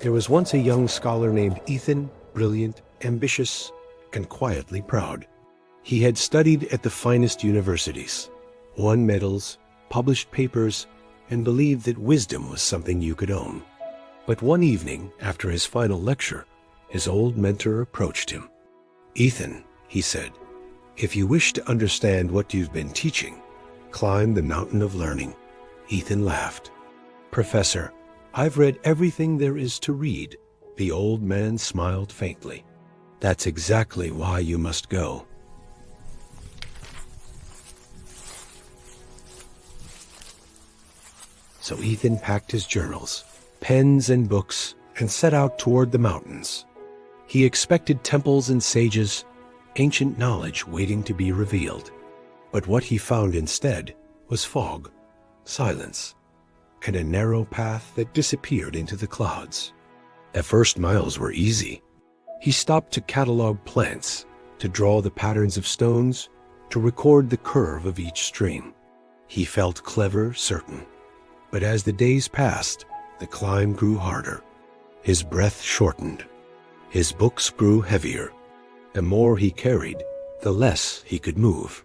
There was once a young scholar named Ethan, brilliant, ambitious, and quietly proud. He had studied at the finest universities, won medals, published papers, and believed that wisdom was something you could own. But one evening, after his final lecture, his old mentor approached him. "Ethan," he said, "if you wish to understand what you've been teaching, climb the mountain of learning." Ethan laughed. "Professor, I've read everything there is to read." The old man smiled faintly. "That's exactly why you must go." So Ethan packed his journals, pens and books, and set out toward the mountains. He expected temples and sages, ancient knowledge waiting to be revealed. But what he found instead was fog, silence, and a narrow path that disappeared into the clouds. The first miles were easy. He stopped to catalog plants, to draw the patterns of stones, to record the curve of each stream. He felt clever, certain. But as the days passed, the climb grew harder. His breath shortened. His books grew heavier. The more he carried, the less he could move.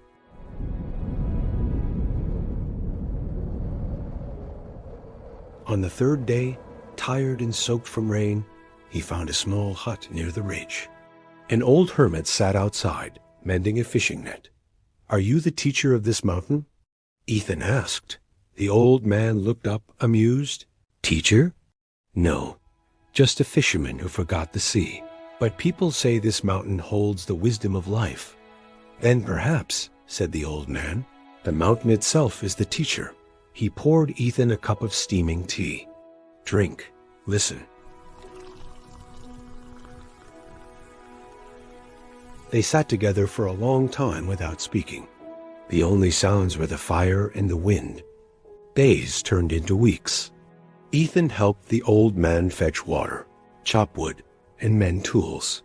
On the third day, tired and soaked from rain, he found a small hut near the ridge. An old hermit sat outside, mending a fishing net. "Are you the teacher of this mountain?" Ethan asked. The old man looked up, amused. "Teacher? No, just a fisherman who forgot the sea. But people say this mountain holds the wisdom of life." "Then perhaps," said the old man, "the mountain itself is the teacher." He poured Ethan a cup of steaming tea. "Drink, listen." They sat together for a long time without speaking. The only sounds were the fire and the wind. Days turned into weeks. Ethan helped the old man fetch water, chop wood, and mend tools.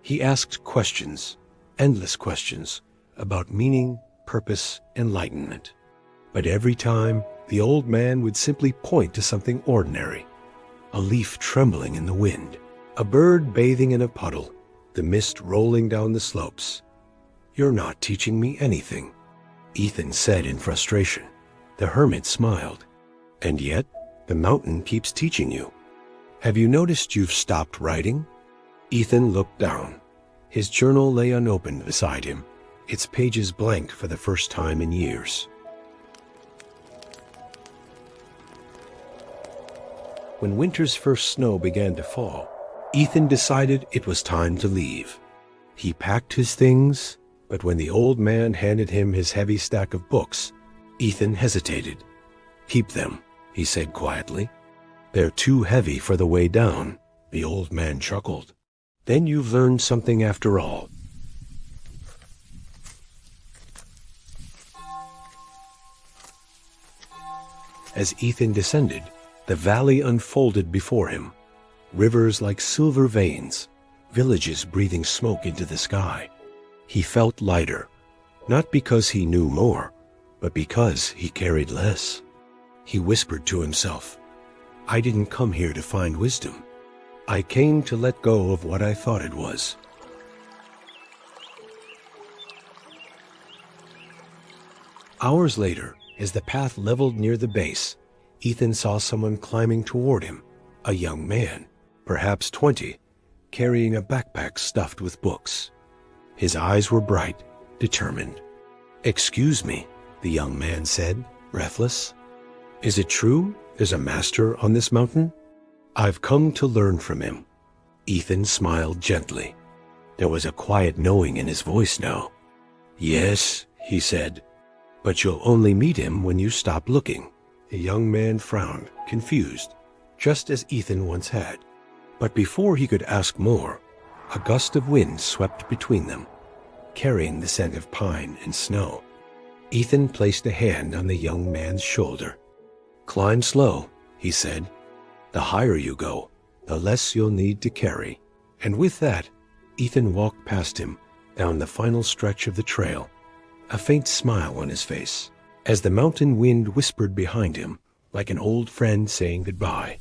He asked questions, endless questions, about meaning, purpose, enlightenment. But every time, the old man would simply point to something ordinary. A leaf trembling in the wind, a bird bathing in a puddle, the mist rolling down the slopes. "You're not teaching me anything," Ethan said in frustration. The hermit smiled. "And yet, the mountain keeps teaching you. Have you noticed you've stopped writing?" Ethan looked down. His journal lay unopened beside him, its pages blank for the first time in years. When winter's first snow began to fall, Ethan decided it was time to leave. He packed his things, but when the old man handed him his heavy stack of books, Ethan hesitated. "Keep them," he said quietly. "They're too heavy for the way down." The old man chuckled. "Then you've learned something after all." As Ethan descended, the valley unfolded before him. Rivers like silver veins, villages breathing smoke into the sky. He felt lighter, not because he knew more, but because he carried less. He whispered to himself, "I didn't come here to find wisdom. I came to let go of what I thought it was." Hours later, as the path leveled near the base, Ethan saw someone climbing toward him, a young man, perhaps 20, carrying a backpack stuffed with books. His eyes were bright, determined. "Excuse me," the young man said, breathless. "Is it true there's a master on this mountain?" "I've come to learn from him." Ethan smiled gently. There was a quiet knowing in his voice now. "Yes," he said, "but you'll only meet him when you stop looking." The young man frowned, confused, just as Ethan once had. But before he could ask more, a gust of wind swept between them, carrying the scent of pine and snow. Ethan placed a hand on the young man's shoulder. "Climb slow," he said. "The higher you go, the less you'll need to carry." And with that, Ethan walked past him down the final stretch of the trail, a faint smile on his face, as the mountain wind whispered behind him like an old friend saying goodbye.